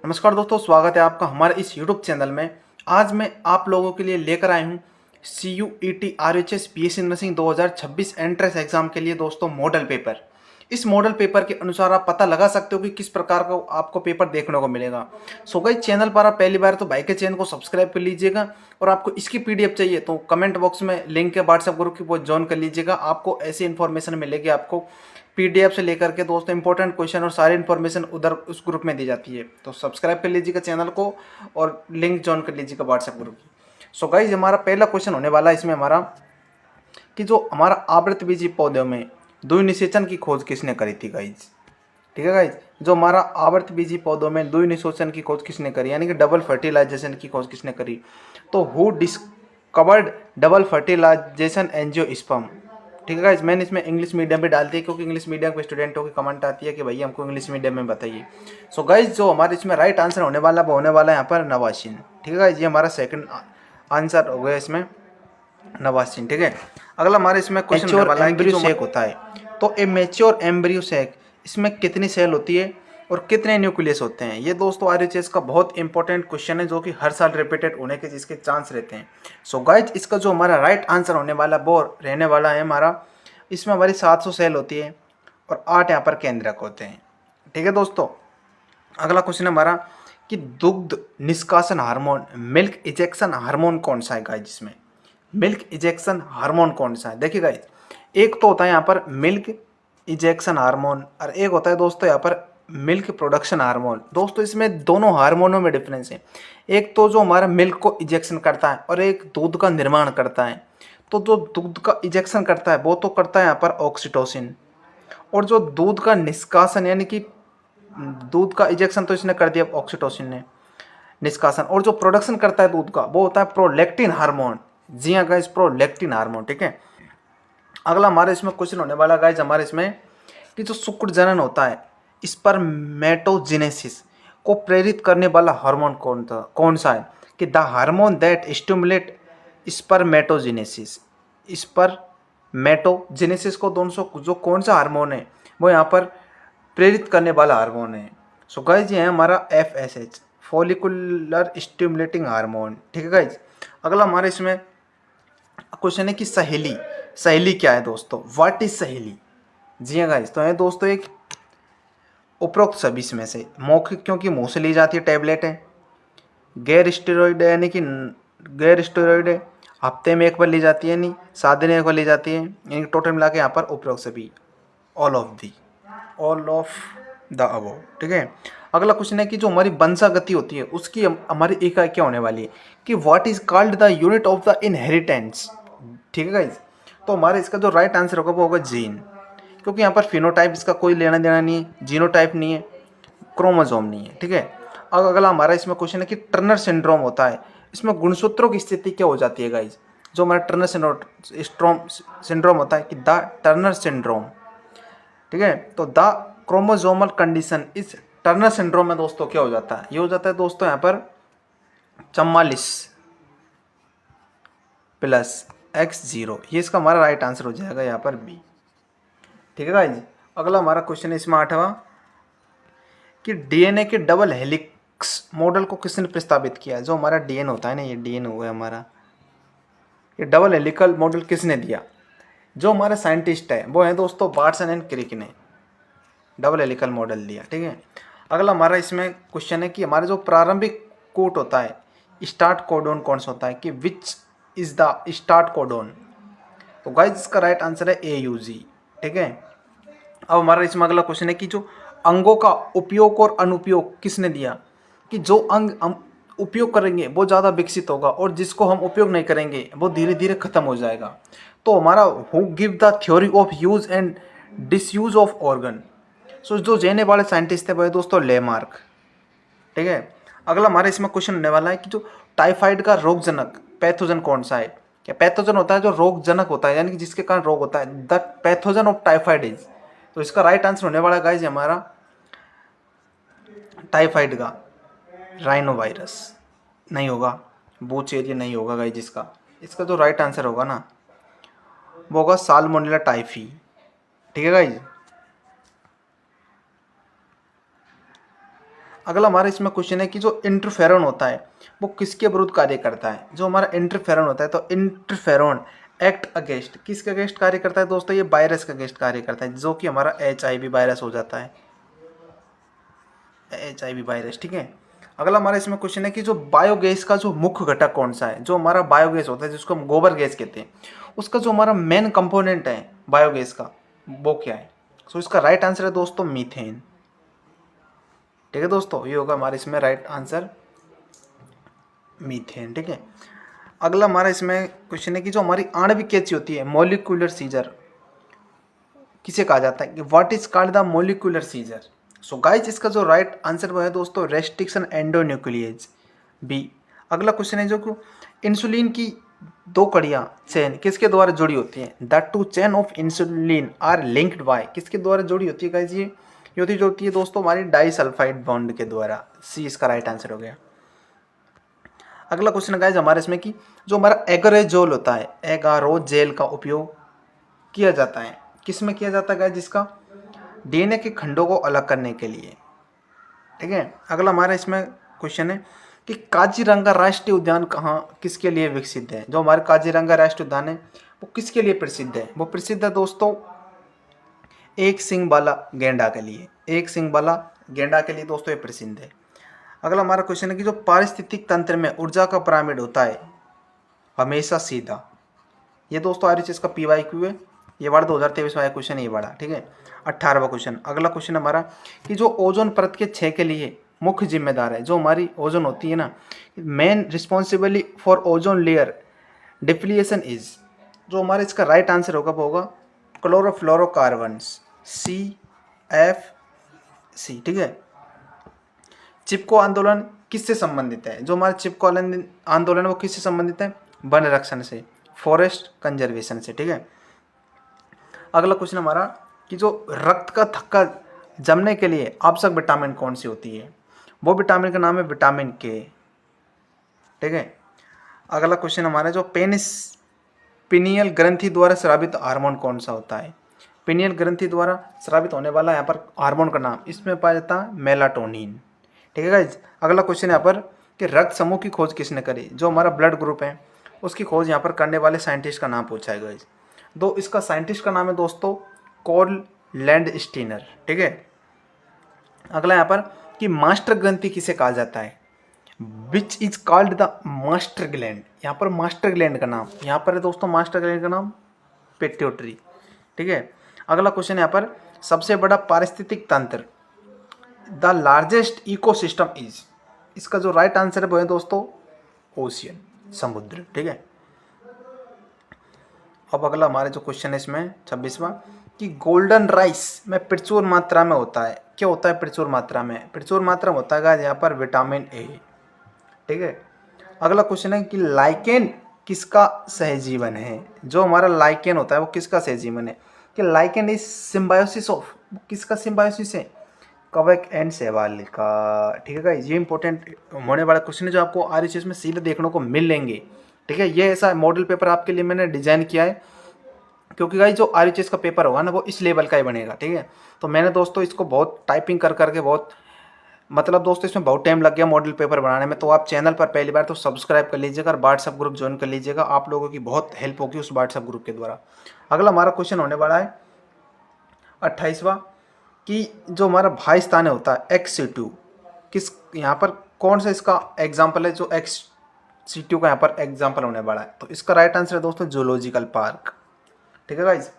नमस्कार दोस्तों, स्वागत है आपका हमारे इस YouTube चैनल में। आज मैं आप लोगों के लिए लेकर आया हूँ CUET RHS BSc nursing 2026 entrance exam के लिए दोस्तों मॉडल पेपर। इस मॉडल पेपर के अनुसार आप पता लगा सकते हो कि किस प्रकार का आपको पेपर देखने को मिलेगा। सो गाइस, चैनल पर आप पहली बार तो भाई के चैनल को सब्सक्राइब कर लीजिएगा और आपको इसकी PDF चाहिए तो कमेंट बॉक्स में लिंक है व्हाट्सएप ग्रुप की, वो ज्वाइन कर लीजिएगा। आपको ऐसी इन्फॉर्मेशन मिलेगी, आपको PDF से लेकर के दोस्तों इंपॉर्टेंट क्वेश्चन और सारी इन्फॉर्मेशन उधर उस ग्रुप में दी जाती है। तो सब्सक्राइब कर लीजिएगा चैनल को और लिंक ज्वाइन कर लीजिएगा व्हाट्सएप ग्रुप की। सो गाइज, हमारा पहला क्वेश्चन होने वाला है इसमें हमारा कि जो हमारा आवृतबीजी पौधों में द्वि निषेचन की खोज किसने करी थी गाइज। ठीक है गाइज, जो हमारा आवृतबीजी पौधों में द्वि निषेचन की खोज किसने करी, यानी कि डबल फर्टिलाइजेशन की खोज किसने करी। तो who discovered double fertilization angiosperm. ठीक है गाइज, मैंने इसमें इंग्लिश मीडियम पे डालती है क्योंकि इंग्लिश मीडियम के स्टूडेंटों की कमेंट आती है कि भैया हमको इंग्लिश मीडियम में बताइए। सो गाइज, जो हमारे इसमें राइट आंसर होने वाला वो होने वाला है यहाँ पर नवाशिन। ठीक है गाइज, ये हमारा सेकंड आंसर हो गया इसमें नवाशिन। ठीक है, अगला हमारे इसमें क्वेश्चन होने वाला है कि जो सेक होता है, तो ए मैच्योर एम्ब्रियो सेक इसमें कितनी सेल होती है और कितने न्यूक्लियस होते हैं। ये दोस्तों RHS का बहुत इंपॉर्टेंट क्वेश्चन है जो कि हर साल रिपीटेड होने के जिसके चांस रहते हैं। सो गाइज, इसका जो हमारा राइट आंसर होने वाला वो रहने वाला है हमारा, इसमें हमारी 700 सेल होती है और 8 यहाँ पर केंद्रक होते हैं। ठीक है दोस्तों, अगला क्वेश्चन है हमारा कि दुग्ध निष्कासन हार्मोन मिल्क इजेक्शन हार्मोन कौन सा है गाइज। इसमें मिल्क इजेक्शन हार्मोन कौन सा है, देखिए गाइज, एक तो होता है यहाँ पर मिल्क इजेक्शन हार्मोन और एक होता है दोस्तों यहाँ पर मिल्क प्रोडक्शन हार्मोन। दोस्तों इसमें दोनों हार्मोनों में डिफरेंस है। एक तो जो हमारा मिल्क को इजेक्शन करता है और एक दूध का निर्माण करता है। तो जो दूध का इजेक्शन करता है वो तो करता है यहाँ पर ऑक्सीटोसिन, और जो दूध का निष्कासन यानी कि दूध का इजेक्शन तो इसने कर दिया ऑक्सीटोसिन ने निष्कासन, और जो प्रोडक्शन करता है दूध का वो होता है प्रोलैक्टिन हार्मोन। जी हाँ गाइस, प्रोलैक्टिन हार्मोन। ठीक है, अगला हमारे इसमें क्वेश्चन होने वाला गाइस हमारे इसमें कि जो शुक्र जनन होता है स्पर्मेटोजेनेसिस को प्रेरित करने वाला हार्मोन कौन सा है, कि the hormone that stimulate spermatogenesis. Spermatogenesis को दोनों जो कौन सा हार्मोन है वो यहाँ पर प्रेरित करने वाला हार्मोन है। सो गाइज, ये है हमारा FSH फॉलिकुलर स्टिमुलेटिंग हार्मोन। ठीक है गाइज, अगला हमारे इसमें क्वेश्चन है कि सहेली सहेली क्या है दोस्तों, व्हाट इज सहेली। जी हाँ गाइज, तो है दोस्तों एक उपरोक्त सभी में से मौखिक क्योंकि मुंह से ली जाती है टैबलेट है, गैर स्टेरॉइड है यानी कि गैर स्टेरॉइड है, हफ्ते में एक बार ली जाती है, नहीं 7 दिन में एक बार ली जाती है, यानी कि टोटल मिला के यहाँ पर उपरोक्त सभी ऑल ऑफ द अबव। ठीक है, अगला क्वेश्चन है कि जो हमारी वंशागति होती है उसकी हमारी इकाई क्या होने वाली है, कि what is called the unit of the inheritance. ठीक है गाइज, तो हमारे इसका जो राइट आंसर होगा वो होगा जीन, क्योंकि यहाँ पर फिनोटाइप इसका कोई लेना देना नहीं है, जीनोटाइप नहीं है, क्रोमोसोम नहीं है। ठीक है, अब अगला हमारा इसमें क्वेश्चन है कि टर्नर सिंड्रोम होता है, इसमें गुणसूत्रों की स्थिति क्या हो जाती है गाइज। जो हमारा टर्नर सिंड्रोम होता है कि द टर्नर सिंड्रोम। ठीक है, तो द क्रोमोसोमल कंडीशन इस टर्नर सिंड्रोम में दोस्तों क्या हो जाता है, ये हो जाता है दोस्तों यहाँ पर 44+X0। ये इसका हमारा राइट आंसर हो जाएगा यहाँ पर बी। ठीक है गाइज, अगला हमारा क्वेश्चन है इसमें 8वां कि DNA के डबल हेलिक्स मॉडल को किसने प्रस्तावित किया। जो हमारा DNA होता है ना, ये DNA हुआ है हमारा, ये डबल हेलिकल मॉडल किसने दिया। जो हमारे साइंटिस्ट है वो है दोस्तों वाटसन एंड क्रिक ने डबल हेलिकल मॉडल दिया। ठीक है, अगला हमारा इसमें क्वेश्चन है कि हमारा जो प्रारंभिक कोड होता है स्टार्ट कोडोन कौन सा होता है, कि which is the start codon. तो गाइज इसका राइट आंसर है AUG। ठीक है, अब हमारा इसमें अगला क्वेश्चन है कि जो अंगों का उपयोग और अनुपयोग किसने दिया, कि जो अंग हम उपयोग करेंगे वो ज़्यादा विकसित होगा और जिसको हम उपयोग नहीं करेंगे वो धीरे धीरे खत्म हो जाएगा। तो हमारा who give the theory of use and disuse of organ. So जो जेने वाले साइंटिस्ट थे वो है दोस्तों लेमार्क। ठीक है, अगला हमारे इसमें क्वेश्चन होने वाला है कि जो टाइफाइड का रोगजनक पैथोजन कौन सा है। क्या पैथोजन होता है जो रोगजनक होता है यानी कि जिसके कारण रोग होता है, the pathogen of typhoid is. तो इसका राइट आंसर होने वाला गाइज हमारा टाइफाइड का राइनो वायरस नहीं होगा, बूचेरिया नहीं होगा गाइज। इसका जो राइट आंसर होगा ना वो होगा साल्मोनेला टाइफी। ठीक है गाइज, अगला हमारा इसमें क्वेश्चन है कि जो इंटरफेरॉन होता है वो किसके विरुद्ध कार्य करता है। जो हमारा इंटरफेरॉन होता है, तो इंटरफेरॉन एक्ट अगेंस्ट, किसके अगेंस्ट कार्य करता है दोस्तों? ये वायरस के अगेंस्ट कार्य करता है, जो कि हमारा HIV वायरस हो जाता है, HIV वायरस। ठीक है। अगला हमारा इसमें क्वेश्चन है कि जो बायोगैस का जो मुख्य घटक कौन सा है। जो हमारा बायोगैस होता है जिसको हम गोबर गैस कहते हैं, उसका जो हमारा मेन कंपोनेंट है बायोगैस का, वो क्या है? सो इसका राइट आंसर है दोस्तों मीथेन। ठीक है दोस्तों, ये होगा हमारे इसमें राइट आंसर मीथेन। ठीक है। अगला हमारा इसमें क्वेश्चन है कि जो हमारी आणविक कैंची होती है, मॉलिक्यूलर सीजर, किसे कहा जाता है? कि what is called the molecular scissor. So guys, इसका जो राइट आंसर वो है दोस्तों रेस्ट्रिक्शन एंडोन्यूक्लियेज, बी। अगला क्वेश्चन है जो कि इंसुलिन की दो कड़ियां चेन किसके द्वारा जुड़ी होती हैं? The two chain of insulin are linked by, किसके द्वारा जुड़ी होती है गाइस? ये होती है दोस्तों हमारी डाइसल्फाइड बॉन्ड के द्वारा, सी इसका राइट आंसर हो गया। अगला क्वेश्चन गाइस हमारे इसमें कि जो हमारा एगारोजेल होता है, एगारोजेल का उपयोग किया जाता है किस में किया जाता है गाइस? जिसका DNA के खंडों को अलग करने के लिए। ठीक है। अगला हमारा इसमें क्वेश्चन है कि काजीरंगा राष्ट्रीय उद्यान कहाँ किसके लिए विकसित है? जो हमारे काजीरंगा राष्ट्रीय उद्यान है वो किसके लिए प्रसिद्ध है? वो प्रसिद्ध है दोस्तों एक सींग वाला गेंडा के लिए, एक सींग वाला गेंडा के लिए दोस्तों ये प्रसिद्ध है। अगला हमारा क्वेश्चन है कि जो पारिस्थितिक तंत्र में ऊर्जा का पिरामिड होता है हमेशा सीधा, ये दोस्तों RHS का PYQ है, ये वाला 2023 वाला क्वेश्चन, ये वाला। ठीक है। 18वां क्वेश्चन। अगला क्वेश्चन हमारा कि जो ओजोन परत के क्षय के लिए मुख्य जिम्मेदार है, जो हमारी ओजोन होती है ना, main responsibly for ozone layer depletion is, जो हमारा इसका राइट आंसर होगा वो होगा क्लोरोफ्लोरोकार्बन्स, CFC। ठीक है। चिपको आंदोलन किससे संबंधित है? जो हमारा चिपको आंदोलन है वो किससे संबंधित है? वन रक्षण से, फॉरेस्ट कंजर्वेशन से। ठीक है। अगला क्वेश्चन हमारा कि जो रक्त का थक्का जमने के लिए आवश्यक विटामिन कौन सी होती है? वो विटामिन का नाम है विटामिन के। ठीक है। अगला क्वेश्चन हमारा जो पिनियल ग्रंथि द्वारा स्रावित हार्मोन कौन सा होता है? पिनियल ग्रंथि द्वारा स्रावित होने वाला यहाँ पर हार्मोन का नाम इसमें पाया जाता है मेलाटोनिन। ठीक है गाइज। अगला क्वेश्चन यहाँ पर कि रक्त समूह की खोज किसने करी? जो हमारा ब्लड ग्रुप है उसकी खोज यहाँ पर करने वाले साइंटिस्ट का नाम पूछा है गाइज। इसका साइंटिस्ट का नाम है दोस्तों कार्ल लैंडस्टीनर। ठीक है। अगला यहाँ पर कि मास्टर ग्रंथि किसे कहा जाता है? Which is called the master gland. यहाँ पर मास्टर ग्लैंड का नाम यहाँ पर है दोस्तों, मास्टर ग्लैंड का नाम पिट्यूटरी। ठीक है। अगला क्वेश्चन यहाँ पर सबसे बड़ा पारिस्थितिक तंत्र, द लार्जेस्ट इकोसिस्टम इज, इसका जो राइट आंसर है वो है दोस्तों ओशियन, समुद्र। ठीक है। अब अगला हमारे जो क्वेश्चन है इसमें 26वां कि गोल्डन राइस में प्रचुर मात्रा में होता है, क्या होता है प्रचुर मात्रा में? प्रचुर मात्रा में होता है यहाँ पर विटामिन ए। ठीक है। अगला क्वेश्चन है कि लाइकेन किसका सहजीवन है? जो हमारा लाइकेन होता है वो किसका सहजीवन है? कि लाइकेन इज सिम्बायोसिस ऑफ, किसका सिम्बायोसिस है? कवक एंड शैवाल का। ठीक है गाइस, ये इंपॉर्टेंट होने वाला क्वेश्चन है जो आपको RHS में सीधे देखने को मिल लेंगे। ठीक है। ये ऐसा मॉडल पेपर आपके लिए मैंने डिजाइन किया है क्योंकि गाइस जो RHS का पेपर होगा ना वो इस लेवल का ही बनेगा। ठीक है। तो मैंने दोस्तों इसको बहुत टाइपिंग कर करके बहुत मतलब दोस्तों इसमें बहुत टाइम लग गया मॉडल पेपर बनाने में। तो आप चैनल पर पहली बार तो सब्सक्राइब कर लीजिएगा और व्हाट्सएप ग्रुप ज्वाइन कर लीजिएगा, आप लोगों की बहुत हेल्प होगी उस व्हाट्सएप ग्रुप के द्वारा। अगला हमारा क्वेश्चन होने वाला है 28वां कि जो हमारा भाई स्थान होता है XC2, किस यहाँ पर कौन सा इसका एग्जाम्पल है? जो XC2 का यहाँ पर एग्जाम्पल होने वाला है, तो इसका राइट आंसर है दोस्तों जूलॉजिकल पार्क। ठीक है गाइज।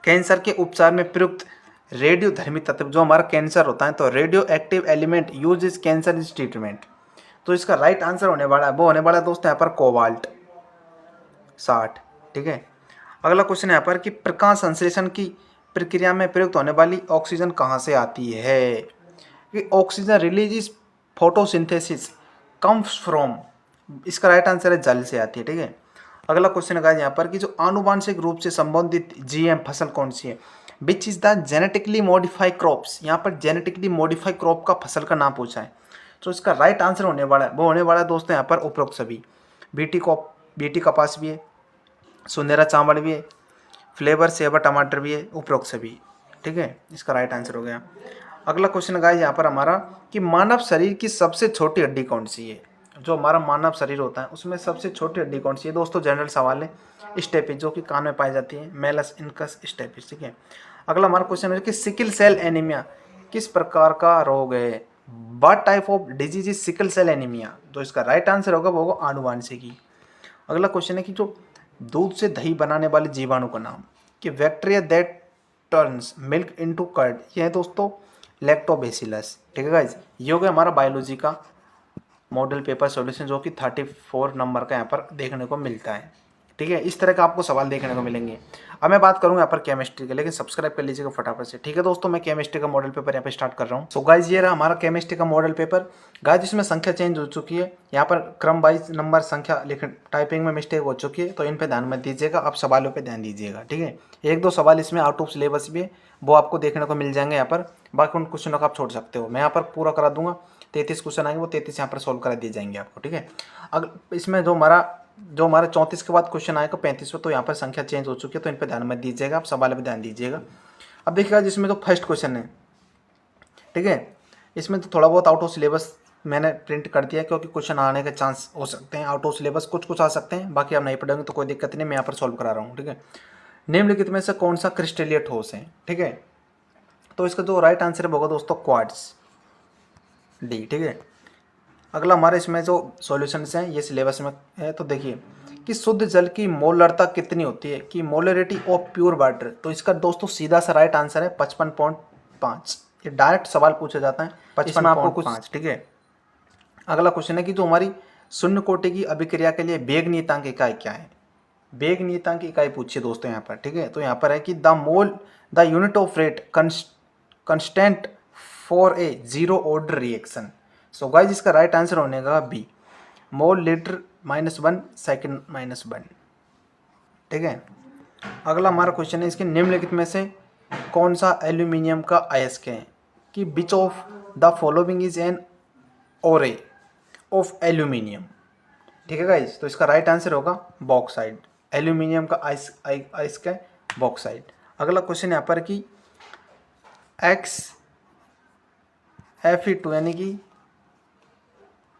कैंसर के उपचार में प्रयुक्त रेडियोधर्मी तत्व, जो हमारा कैंसर होता है तो radio active element use is cancer is treatment, तो इसका राइट आंसर होने वाला है वो होने वाला है दोस्तों यहाँ पर कोबाल्ट 60। ठीक है। अगला क्वेश्चन यहाँ पर कि प्रकाश संश्लेषण की प्रक्रिया में प्रयुक्त होने वाली ऑक्सीजन कहाँ से आती है? कि oxygen release is photosynthesis comes from, इसका राइट आंसर है जल से आती है। ठीक है। अगला क्वेश्चन है यहाँ पर कि जो आनुवांशिक रूप से संबंधित GM फसल कौन सी है? Which is the genetically modified crops, यहाँ पर जेनेटिकली मॉडिफाइड क्रॉप का फसल का नाम पूछा है, तो इसका राइट आंसर होने वाला है वो होने वाला है दोस्तों यहाँ पर उपरोक्त सभी। BT कपास भी है, सुनहरा चावल भी है, फ्लेवर सेवा टमाटर भी है, उपरोक्त सभी। ठीक है। इसका राइट आंसर हो गया। अगला क्वेश्चन गाइस यहाँ पर हमारा कि मानव शरीर की सबसे छोटी हड्डी कौन सी है। जो हमारा मानव शरीर होता है उसमें सबसे छोटी हड्डी कौन सी है दोस्तों, जनरल सवाल है। स्टेपिस जो कि कान में पाई जाती है, मेलस इनकस स्टेपिस, ठीक है। अगला हमारा क्वेश्चन है कि सिकल सेल एनीमिया किस प्रकार का रोग है। What type of disease is sickle cell anaemia. जो इसका राइट आंसर होगा वो होगा आनुवांशिकी। अगला क्वेश्चन है कि जो दूध से दही बनाने वाले जीवाणु का नाम, कि bacteria that turns milk into curd, ये है दोस्तों लैक्टोबैसिलस, ठीक है गाइज। ये हो गया हमारा बायोलॉजी का मॉडल पेपर सॉल्यूशन जो कि 34 नंबर का यहाँ पर देखने को मिलता है, ठीक है। इस तरह का आपको सवाल देखने को मिलेंगे। अब मैं बात करूंगा यहाँ पर केमिस्ट्री के, लेकिन सब्सक्राइब कर लीजिएगा फटाफट से, ठीक है दोस्तों। मैं केमिस्ट्री का मॉडल पेपर यहाँ पे स्टार्ट कर रहा हूँ। सो गाइज ये रहा हमारा केमिस्ट्री का मॉडल पेपर। गाइज इसमें संख्या चेंज हो चुकी है, यहाँ पर क्रम वाइज नंबर संख्या लेकिन टाइपिंग में मिस्टेक हो चुकी है, तो इन पर ध्यान मत दीजिएगा, आप सवालों पर ध्यान दीजिएगा, ठीक है। एक दो सवाल इसमें आउट ऑफ सिलेबस भी है, वो आपको देखने को मिल जाएंगे यहाँ पर। बाकी उन क्वेश्चनों को आप छोड़ सकते हो, मैं यहाँ पर पूरा करा दूंगा। 33 क्वेश्चन आएंगे, वो 33 यहाँ पर सोल्व करा दिए जाएंगे आपको, ठीक है। अगर इसमें जो हमारा 34 के बाद क्वेश्चन आएगा 35 में, तो यहाँ पर संख्या चेंज हो चुकी है, तो इन पर ध्यान मत दीजिएगा, आप सवाल पर ध्यान दीजिएगा। अब देखिएगा जिसमें जो फर्स्ट क्वेश्चन है, ठीक है, इसमें तो थोड़ा बहुत आउट ऑफ सिलेबस मैंने प्रिंट कर दिया क्योंकि क्वेश्चन आने के चांस हो सकते हैं आउट ऑफ सिलेबस, कुछ आ सकते हैं, बाकी आप नहीं पढ़ेंगे तो कोई दिक्कत नहीं, मैं यहाँ पर सॉल्व करा रहा हूँ, ठीक है। निम्नलिखित में से कौन सा क्रिस्टलीय ठोस है, ठीक है। तो इसका जो राइट आंसर होगा दोस्तों क्वार्ट्ज, डी, ठीक है। अगला हमारे इसमें जो सॉल्यूशंस हैं ये सिलेबस में है, तो देखिए कि शुद्ध जल की मोलरता कितनी होती है, कि मोलरिटी ऑफ प्योर वाटर। तो इसका दोस्तों सीधा सा राइट आंसर है 55.5। ये डायरेक्ट सवाल पूछा जाता है 55.5, ठीक है। अगला क्वेश्चन है कि जो हमारी शून्य कोटि की अभिक्रिया के लिए वेग नियतांक इकाई क्या है। वेग नियतांक इकाई पूछिए दोस्तों यहाँ पर, ठीक है। तो यहाँ पर है कि the unit of rate constant for a zero order reaction. So guys इसका राइट आंसर होने का बी, मोल लीटर -1 सेकेंड -1, ठीक है। अगला हमारा क्वेश्चन है इसके निम्नलिखित में से कौन सा एल्यूमिनियम का अयस्क है, कि which of the following is an ओरे ऑफ एल्यूमिनियम, ठीक है गाइज। तो इसका राइट आंसर होगा बॉक्साइड, एल्यूमिनियम का अयस्क है बॉक्साइड। अगला क्वेश्चन यहाँ पर कि Fe2 यानी कि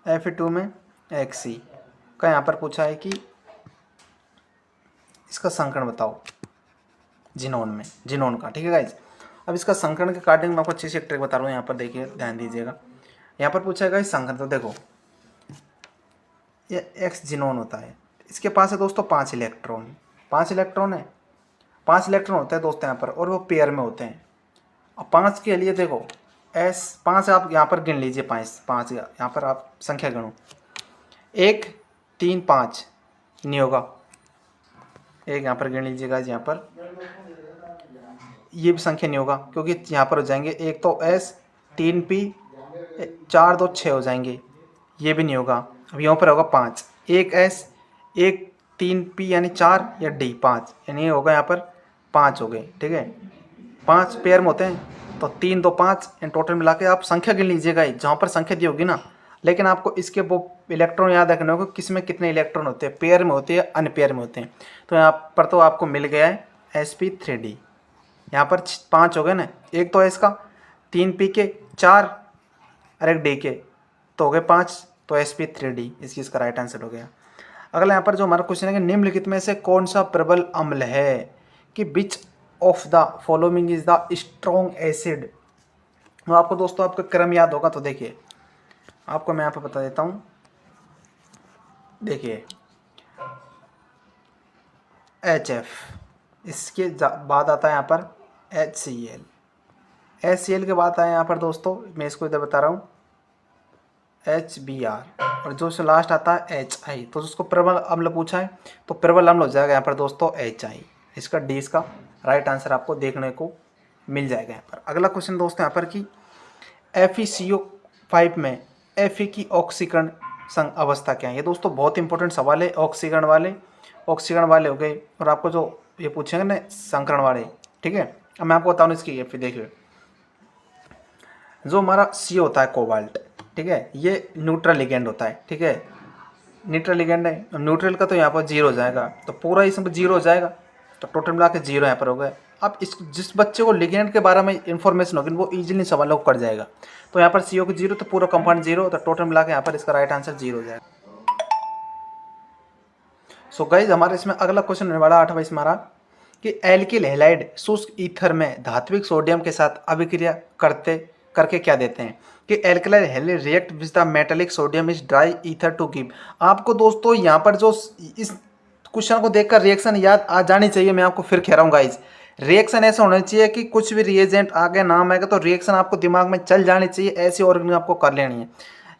Fe2 में Xc का यहाँ पर पूछा है कि इसका संकरण बताओ जिनोन का, ठीक है गाइज। अब इसका संकरण के अकॉर्डिंग मैं आपको अच्छी सी ट्रिक बता रहा हूँ, यहाँ पर देखिए ध्यान दीजिएगा। यहाँ पर पूछा है गाइज संकरण, तो देखो ये X जिनोन होता है, इसके पास है दोस्तों 5 इलेक्ट्रॉन, 5 इलेक्ट्रॉन है, 5 इलेक्ट्रॉन होते हैं दोस्तों यहाँ पर, और वो पेयर में होते हैं। अब 5 के लिए देखो S5 आप यहाँ पर गिन लीजिए, 5 यहाँ पर आप संख्या गिनो, 1 3 5 नहीं होगा, एक यहाँ पर गिन लीजिएगा, यहाँ पर ये भी संख्या नहीं होगा क्योंकि यहाँ पर हो जाएंगे एक तो S 3 P 4 2 6 हो जाएंगे, ये भी नहीं होगा। अब यहाँ पर होगा 5, एक S 1 3 P यानी 4 या D 5 यानी ये होगा यहाँ पर 5 हो गए, ठीक है। 5 पेयर में होते हैं तो 3 2 5 इन टोटल मिला के आप संख्या गिन लीजिएगा जहाँ पर संख्या दी होगी ना, लेकिन आपको इसके वो इलेक्ट्रॉन याद रखने होगा किस में कितने इलेक्ट्रॉन होते हैं, पेयर में होते हैं अनपेयर में होते हैं। तो यहाँ पर तो आपको मिल गया है sp3d, यहाँ पर 5 हो गए ना, एक तो S का 3 P के 4 और एक D के तो हो गए 5, तो sp3d इसका राइट आंसर हो गया। अगला यहाँ पर जो हमारा क्वेश्चन है कि निम्नलिखित में से कौन सा प्रबल अम्ल है, कि which of the following is the strong acid. तो आपको दोस्तों आपका क्रम याद होगा, तो देखिए आपको मैं यहाँ पे बता देता हूँ। देखिए HF, इसके बाद आता है यहाँ पर HCl, HCl के बाद आया यहाँ पर दोस्तों मैं इसको इधर बता रहा हूँ HBr, और जो लास्ट आता है HI। तो उसको प्रबल अम्ल पूछा है तो प्रबल अम्ल हो जाएगा यहाँ पर दोस्तों HI, इसका D इसका राइट आंसर आपको देखने को मिल जाएगा यहाँ पर। अगला क्वेश्चन दोस्तों यहाँ पर कि FeCO5 में Fe की ऑक्सीकरण अवस्था क्या है। ये दोस्तों बहुत इंपॉर्टेंट सवाल है, ऑक्सीकरण वाले हो गए, और आपको जो ये पूछेंगे ना संकरण वाले, ठीक है। अब मैं आपको बताऊँ इसकी Fe, देखिए जो हमारा C होता है कोबाल्ट, ठीक है, ये न्यूट्रल लिगेंड होता है, ठीक है, न्यूट्रल लिगेंड है। न्यूट्रल का तो यहाँ पर 0 हो जाएगा, तो पूरा इसमें 0 हो जाएगा, तो टोटल मिला के 0 यहाँ पर हो गए। आप इस जिस बच्चे को लिगेंड के बारे में इंफॉर्मेशन होगी वो इजीली सवालों को कर जाएगा। तो यहाँ पर CO की 0 तो पूरा कंपाउंड 0, तो टोटल मिला के यहाँ पर इसका राइट आंसर 0 हो जाएगा। सो गाइज हमारे इसमें अगला क्वेश्चन होने वाला 8वां इसमें हमारा कि एल्किल हैलाइड शुष्क ईथर में धात्विक सोडियम के साथ अभिक्रिया करके क्या देते हैं कि alkaline halide react with the metallic sodium is dry ether to give. आपको दोस्तों यहाँ पर जो इस क्वेश्चन को देखकर रिएक्शन याद आ जानी चाहिए। मैं आपको फिर कह रहा हूँ गाइज, रिएक्शन ऐसा होना चाहिए कि कुछ भी रिएजेंट आगे नाम आएगा तो रिएक्शन आपको दिमाग में चल जानी चाहिए, ऐसी ऑर्गेनिक आपको कर लेनी है।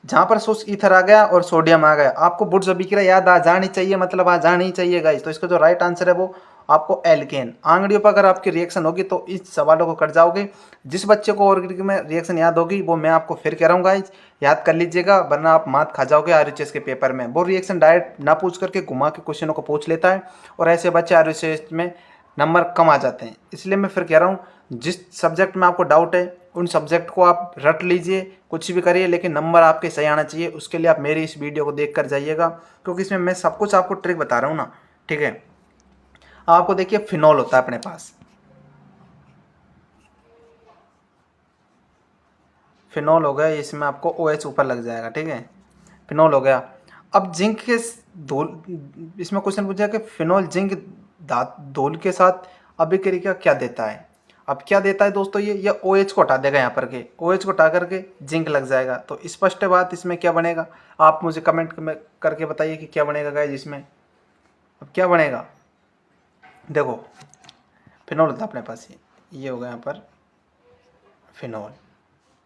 जहाँ पर शुष्क ईथर आ गया और सोडियम आ गया, आपको बुड्स अभिक्रिया याद आ जानी चाहिए, मतलब आ जानी चाहिए गाइस। तो इसका जो राइट आंसर है वो आपको एल्केन। आंगड़ियों पर अगर आपकी रिएक्शन होगी तो इस सवालों को कर जाओगे। जिस बच्चे को ऑर्गेनिक में रिएक्शन याद होगी वो मैं आपको फिर कह रहा हूँ गाइस, याद कर लीजिएगा, वरना आप मात खा जाओगे RHS के पेपर में। वो रिएक्शन डायरेक्ट ना पूछ करके घुमा के क्वेश्चनों को पूछ लेता है और ऐसे बच्चे RHS में नंबर कम आ जाते हैं। इसलिए मैं फिर कह रहा हूँ, जिस सब्जेक्ट में आपको डाउट है उन सब्जेक्ट को आप रट लीजिए, कुछ भी करिए, लेकिन नंबर आपके सही आना चाहिए। उसके लिए आप मेरी इस वीडियो को देख कर जाइएगा, क्योंकि इसमें मैं सब कुछ आपको ट्रिक बता रहा हूँ ना, ठीक है। आपको देखिए फिनॉल होता है अपने पास, फिनॉल हो गया, इसमें आपको OH ऊपर लग जाएगा, ठीक है, फिनॉल हो गया। अब जिंक के धूल, इसमें क्वेश्चन पूछा कि फिनॉल जिंक धूल के साथ अभिक्रिया क्या देता है। अब क्या देता है दोस्तों, ये OH को हटा देगा, यहाँ पर के OH को हटा करके जिंक लग जाएगा। तो स्पष्ट बात, इसमें क्या बनेगा आप मुझे कमेंट में करके बताइए कि क्या बनेगा गाइस इसमें। अब क्या बनेगा, देखो फिनॉल होता है अपने पास, ये हो गया यहाँ पर फिनॉल,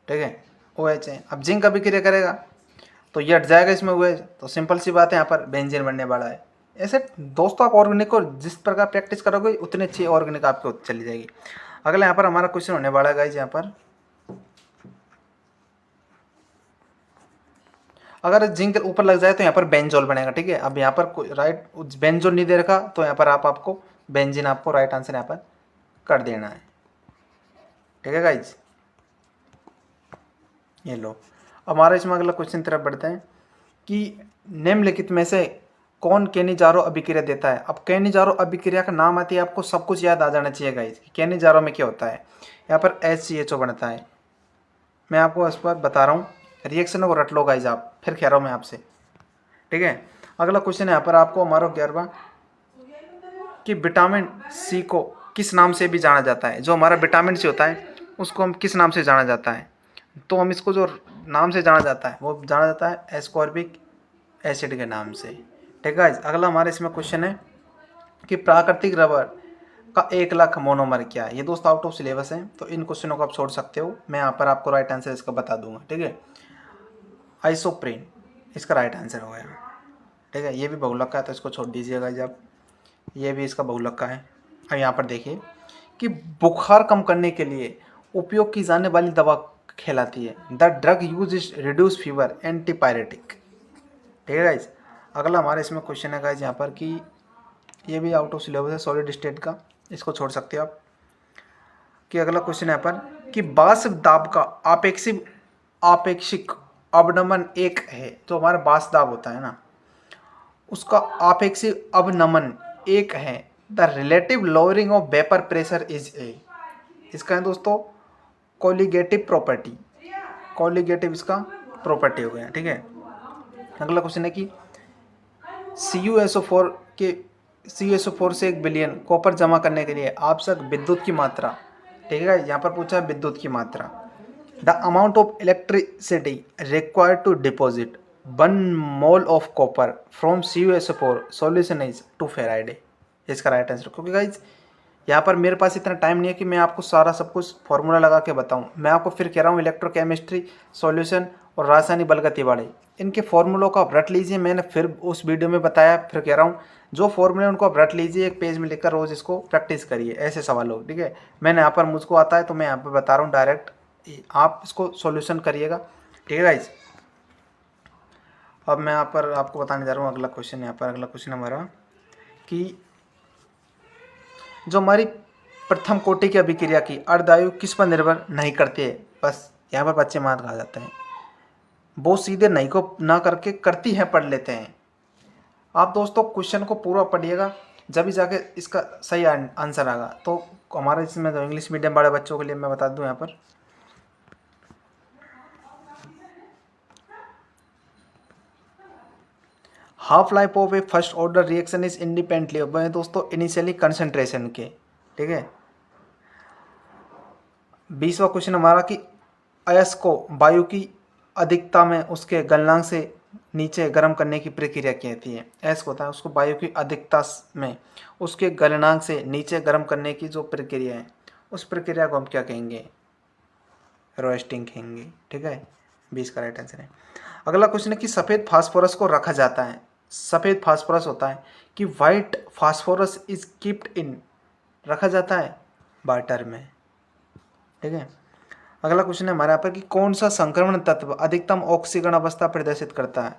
ठीक है, OH है। अब जिंक अभिक्रिया करेगा तो ये हट जाएगा इसमें OH, तो सिंपल सी बात है, यहाँ पर बेंजीन बनने वाला है। ऐसे दोस्तों आप ऑर्गेनिक को जिस प्रकार प्रैक्टिस करोगे उतनी अच्छी ऑर्गेनिक आपको चली जाएगी। अगला यहाँ पर हमारा क्वेश्चन होने वाला है गाइस, यहाँ पर अगर जिंक ऊपर लग जाए तो यहाँ पर बेंजोल बनेगा, ठीक है। अब यहाँ पर राइट बेंजोल नहीं दे रखा तो यहाँ पर आपको बेंजीन, आपको राइट आंसर यहाँ पर कर देना है, ठीक है गाइज। ये लो, हमारा इसमें अगला क्वेश्चन तरफ बढ़ते हैं कि निम्नलिखित में से कौन केनिजारो अभिक्रिया देता है। अब केनिजारो अभिक्रिया का नाम आती है, आपको सब कुछ याद आ जाना चाहिए गाइज। केनिजारो में क्या होता है, यहाँ पर HCHO बनता है। मैं आपको इस पर बता रहा हूँ, रिएक्शन को रट लो गाइज आप, फिर कह रहा हूँ मैं आपसे, ठीक है। अगला क्वेश्चन है यहाँ पर आपको हमारा 11वां कि विटामिन C को किस नाम से भी जाना जाता है। जो हमारा विटामिन C होता है उसको हम किस नाम से जाना जाता है, तो हम इसको जो नाम से जाना जाता है वो जाना जाता है एस्कॉर्बिक एसिड के नाम से, ठीक है। अगला हमारे इसमें क्वेश्चन है कि प्राकृतिक रबर का 1 लाख मोनोमर क्या है। ये दोस्त आउट ऑफ सिलेबस है, तो इन क्वेश्चनों को आप छोड़ सकते हो, मैं यहाँ पर आपको राइट आंसर इसका बता दूंगा, ठीक है। आइसोप्रीन इसका राइट आंसर हो गया, ठीक है। ये भी बहुलक का है तो इसको छोड़ दीजिएगा जब, ये भी इसका बहुलक का है। अब यहाँ पर देखिए कि बुखार कम करने के लिए उपयोग की जाने वाली दवा कहलाती है the drug use is reduce fever antipyretic, ठीक है गाइज। अगला हमारे इसमें क्वेश्चन है गाइज यहाँ पर कि ये भी आउट ऑफ सिलेबस है, सॉलिड स्टेट का, इसको छोड़ सकते हो आप। कि अगला क्वेश्चन है यहाँ पर कि वाष्प दाब का आपेक्षिक अवनमन 1 है। तो हमारा वाष्प दाब होता है ना, उसका आपेक्षिक अवनमन 1 है। The relative lowering of vapour pressure is a, इसका है दोस्तों कोलिगेटिव प्रॉपर्टी, कोलिगेटिव इसका प्रॉपर्टी हो गया, ठीक है। अगला क्वेश्चन है कि CuSO4 से 1 बिलियन कॉपर जमा करने के लिए आवश्यक विद्युत की मात्रा, ठीक है। यहाँ पर पूछा है विद्युत की मात्रा। The amount of electricity required to deposit 1 mole of copper from CuSO4 solution is 2 faraday, इसका राइट आंसर। क्योंकि गाइज यहाँ पर मेरे पास इतना टाइम नहीं है कि मैं आपको सारा सब कुछ फॉर्मूला लगा के बताऊँ। मैं आपको फिर कह रहा हूँ इलेक्ट्रोकेमिस्ट्री सॉल्यूशन और रासायनिक बलगति वाले इनके फॉर्मूलों को आप रट लीजिए। मैंने फिर उस वीडियो में बताया, फिर कह रहा हूँ जो फॉर्मूले उनको आप रट लीजिए, एक पेज में लिखकर रोज़ इसको प्रैक्टिस करिए, ऐसे सवाल हो, ठीक है। मैंने यहाँ पर मुझको आता है तो मैं यहाँ पर बता रहा हूँ डायरेक्ट, आप इसको सॉल्यूशन करिएगा, ठीक है गाइज। अब मैं यहाँ पर आपको बताने जा रहा हूँ अगला क्वेश्चन। यहाँ पर अगला क्वेश्चन हमारा कि जो हमारी प्रथम कोटि की अभिक्रिया की अर्धायु किस पर निर्भर नहीं करती है। बस यहाँ पर बच्चे मार खा जाते हैं, वो सीधे नहीं को ना करके करती है पढ़ लेते हैं। आप दोस्तों क्वेश्चन को पूरा पढ़िएगा, जब भी जाके इसका सही आंसर आएगा। तो हमारे इसमें जो इंग्लिश मीडियम बड़े बच्चों के लिए मैं बता दूं यहाँ पर, half life of A first order reaction is independently of दोस्तों इनिशियली कंसंट्रेशन के। ठीक है, 20वां क्वेश्चन हमारा कि अयस्क को वायु की अधिकता में उसके गलनांक से नीचे गर्म करने की प्रक्रिया कहती है। अयस्क होता है, उसको वायु की अधिकता में उसके गलनांक से नीचे गर्म करने की जो प्रक्रिया है, उस प्रक्रिया को हम क्या कहेंगे? रोस्टिंग कहेंगे। ठीक है, 20 का राइट आंसर है। अगला क्वेश्चन है कि सफ़ेद फास्फोरस को रखा जाता है, सफ़ेद फास्फोरस होता है कि वाइट फास्फोरस इज कीप्ड इन, रखा जाता है वाटर में। ठीक है, अगला क्वेश्चन है हमारे यहाँ पर कि कौन सा संक्रमण तत्व अधिकतम ऑक्सीकरण अवस्था प्रदर्शित करता है?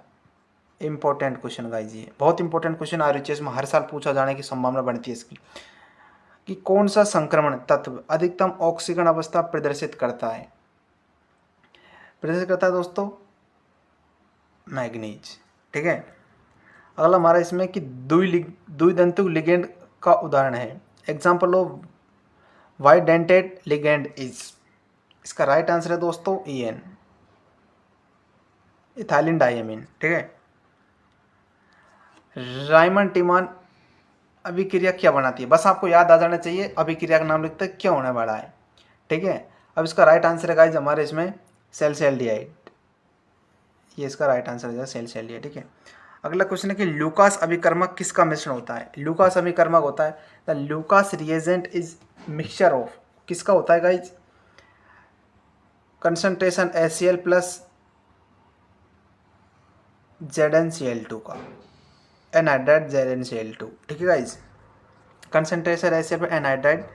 इंपॉर्टेंट क्वेश्चन गाइस, ये बहुत इंपॉर्टेंट क्वेश्चन आरएचएस में हर साल पूछा जाने की संभावना बनती है इसकी, कि कौन सा संक्रमण तत्व अधिकतम ऑक्सीकरण अवस्था प्रदर्शित करता है? प्रदर्शित करता है दोस्तों मैग्नीज। ठीक है, अगला हमारा इसमें कि द्विदंतु लिगेंड का उदाहरण है। एग्जाम्पल ऑफ वाइडेंटेड लिगेंड इज, इसका राइट आंसर है दोस्तों EN, इथाइलिन डायमीन। ठीक है, रायमंड टिमान अभिक्रिया क्या बनाती है? बस आपको याद आ जाना चाहिए, अभिक्रिया का नाम लिखते हैं क्या होने वाला है। ठीक है, अब इसका राइट आंसर है गाइस हमारे इसमें सेल्सियल्डिहाइड, ये इसका राइट आंसर है सेल्सियल्डिहाइड। ठीक है, अगला क्वेश्चन है कि लूकास अभिकर्मक किसका मिश्रण होता है? लूकास अभिकर्मक होता है the Lucas reagent is mixture of, किसका होता है guys? Concentration HCl plus ZnCl2 का, एनहाइड्राइड ZnCl2। ठीक है गाइज, कंसंट्रेशन HCl पर एनहाइड्राइड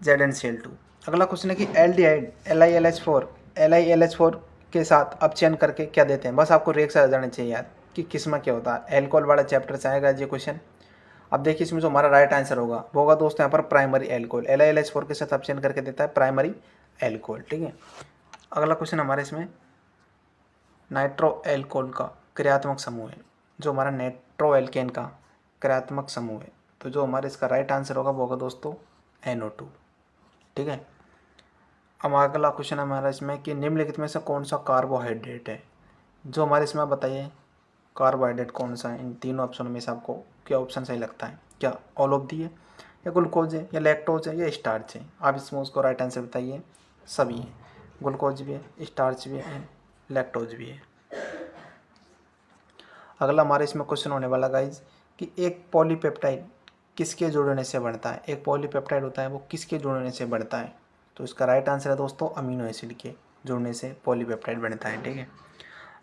ZnCl2। अगला क्वेश्चन है कि एल्डिहाइड LiLH4 के साथ अपचयन करके क्या देते हैं? बस आपको रिएक्शन आ जाना चाहिए यार कि किसमें क्या होता है। एल्कोहल वाला चैप्टर से आएगा ये क्वेश्चन। अब देखिए इसमें जो हमारा राइट आंसर होगा वो होगा दोस्तों यहाँ पर प्राइमरी एल्कोहल, LiLH4 के साथ अपचयन करके देता है प्राइमरी एल्कोहल। ठीक है, अगला क्वेश्चन हमारे इसमें नाइट्रो एल्कोहल का क्रियात्मक समूह है, जो हमारा नाइट्रो एल्केन का क्रियात्मक समूह है, तो जो हमारे इसका राइट आंसर होगा वो होगा दोस्तों NO2। ठीक है, अब अगला क्वेश्चन हमारा इसमें कि निम्नलिखित में से कौन सा कार्बोहाइड्रेट है? जो हमारे इसमें बताइए कार्बोहाइड्रेट कौन सा है? इन तीनों ऑप्शन में से आपको क्या ऑप्शन सही लगता है? क्या ऑल ऑफ दी है, या ग्लूकोज है, या लैक्टोज है, या स्टार्च है? आप इसमें उसको राइट आंसर बताइए। सभी है, ग्लूकोज भी है, स्टार्च भी है, लैक्टोज भी है। अगला हमारे इसमें क्वेश्चन होने वाला गाइज कि एक पॉलीपेप्टाइड किसके जुड़ने से बनता है? एक पॉलीपेप्टाइड होता है वो किसके जुड़ने से बनता है? तो इसका राइट आंसर है दोस्तों अमीनो एसिड के जुड़ने से पॉलीपेप्टाइड बनता है। ठीक है,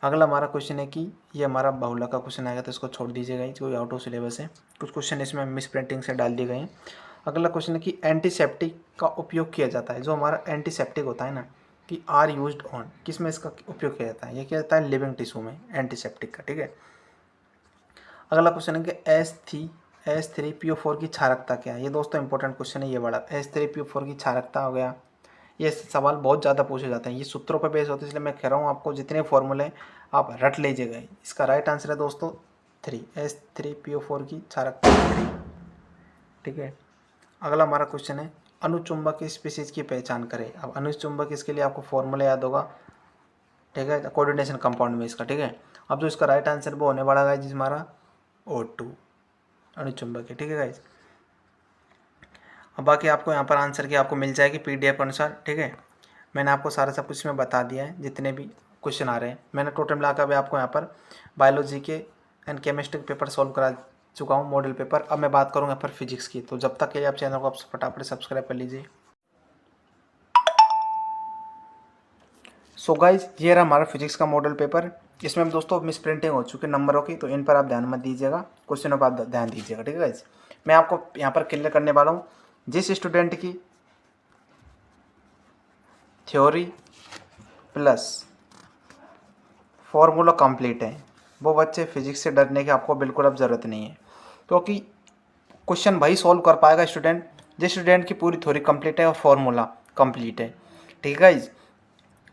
अगला हमारा क्वेश्चन है कि ये हमारा बहुला का क्वेश्चन आएगा तो इसको छोड़ दीजिएगा, कोई आउट ऑफ सिलेबस है, कुछ क्वेश्चन इसमें मिस प्रिंटिंग से डाल दिए गए हैं। अगला क्वेश्चन है कि एंटीसेप्टिक का उपयोग किया जाता है, जो हमारा एंटीसेप्टिक होता है ना कि आर यूज्ड ऑन, किस में इसका उपयोग किया जाता है? ये किया जाता है लिविंग टिश्यू में एंटीसेप्टिक का। ठीक है, अगला क्वेश्चन है कि H3PO4 की क्षारकता क्या है? ये दोस्तों इंपॉर्टेंट क्वेश्चन है ये बड़ा, H3PO4 की क्षारकता हो गया। ये सवाल बहुत ज़्यादा पूछे जाते हैं, ये सूत्रों पर बेस होते हैं, इसलिए मैं कह रहा हूँ आपको जितने फॉर्मूले आप रट लीजिएगा। इसका राइट आंसर है दोस्तों 3, H3PO4 की क्षारकता 3। ठीक है, अगला हमारा क्वेश्चन है अनुचुंबक स्पीशीज की पहचान करें। अब अनुचुंबक इसके लिए आपको फॉर्मूला याद होगा। ठीक है, कोऑर्डिनेशन कंपाउंड में इसका। ठीक है, अब जो इसका राइट आंसर वो होने वाला है जिस हमारा O2 अनुचुंबक है। ठीक है गाइज, अब बाकी आपको यहाँ पर आंसर की आपको मिल जाएगी PDF के अनुसार। ठीक है, मैंने आपको सारा सब कुछ में बता दिया है, जितने भी क्वेश्चन आ रहे हैं मैंने टोटल मिलाकर भी आपको यहाँ पर बायोलॉजी के एंड केमिस्ट्री पेपर सॉल्व करा चुका हूँ, मॉडल पेपर। अब मैं बात करूँगा यहाँ पर फिजिक्स की, तो जब तक के लिए आप चैनल को आप फटाफट सब्सक्राइब कर लीजिए। सो गाइज ये रहा हमारा फिजिक्स का मॉडल पेपर। इसमें दोस्तों मिस प्रिंटिंग हो चुकी है नंबरों की, तो इन पर आप ध्यान मत दीजिएगा, क्वेश्चनों पर आप ध्यान दीजिएगा। ठीक है गाइज, मैं आपको यहाँ पर क्लियर करने वाला हूँ जिस स्टूडेंट की थ्योरी प्लस फॉर्मूला कंप्लीट है वो बच्चे फिजिक्स से डरने की आपको बिल्कुल अब ज़रूरत नहीं है, क्योंकि क्वेश्चन वही सॉल्व कर पाएगा स्टूडेंट जिस स्टूडेंट की पूरी थ्योरी कंप्लीट है और फॉर्मूला कंप्लीट है। ठीक है गाइज,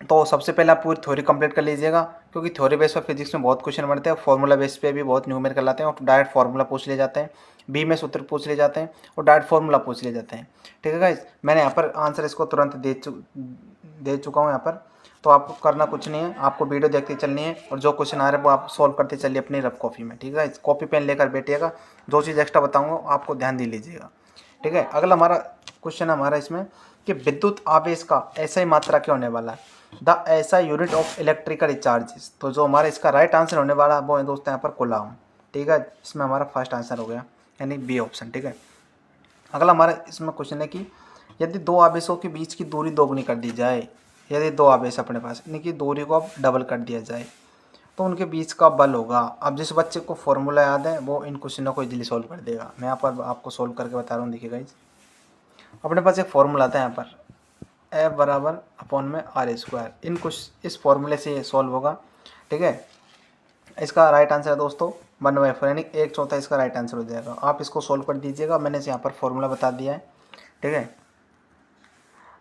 तो सबसे पहले आप पूरी थ्योरी कंप्लीट कर लीजिएगा, क्योंकि थ्योरी बेस पर फिजिक्स में बहुत क्वेश्चन बनते हैं, फॉर्मूला बेस पे भी बहुत न्यूमेरिकल लाते हैं, और डायरेक्ट फार्मूला पूछ लिए जाते हैं, बी में सूत्र पूछ लिए जाते हैं, और डायरेक्ट फार्मूला पूछ लिए जाते हैं। ठीक है गाइस, मैंने यहाँ पर आंसर इसको तुरंत दे चुका हूँ यहाँ पर। तो आपको करना कुछ नहीं है, आपको वीडियो देखते चलनी है, और जो क्वेश्चन आ रहे हैं वो आप सॉल्व करते चलिए अपनी रफ कॉपी में। ठीक है, कॉपी पेन लेकर बैठिएगा, जो चीज़ एक्स्ट्रा बताऊँगा आपको ध्यान दे लीजिएगा। ठीक है, अगला हमारा क्वेश्चन हमारा इसमें कि विद्युत आवेश का ऐसा ही मात्रा क्या होने वाला है, द ऐसा यूनिट ऑफ इलेक्ट्रिकल चार्जेस। तो जो हमारा इसका राइट आंसर होने वाला वो है दोस्तों यहाँ पर कूलम। ठीक है, इसमें हमारा फर्स्ट आंसर हो गया, यानी बी ऑप्शन। ठीक है, अगला हमारा इसमें क्वेश्चन है कि यदि दो आवेशों के बीच की दूरी दोगुनी कर दी जाए, यदि दो आवेश अपने पास, यानी कि दूरी को अब डबल कर दिया जाए, तो उनके बीच का बल होगा। अब जिस बच्चे को फॉर्मूला याद है वो इन क्वेश्चनों को इजीली सॉल्व कर देगा। मैं यहाँ पर आपको सॉल्व करके बता रहा हूँ, देखिए गाइस, अपने पास एक फॉर्मूला आता है यहाँ पर, F बराबर अपॉन में आर स्क्वायर। इन कुछ इस फॉर्मूले से ये सॉल्व होगा। ठीक है, इसका राइट आंसर है दोस्तों 1/4, यानी 1/4 इसका राइट आंसर हो जाएगा। आप इसको सॉल्व कर दीजिएगा, मैंने यहाँ पर फॉर्मूला बता दिया है। ठीक है,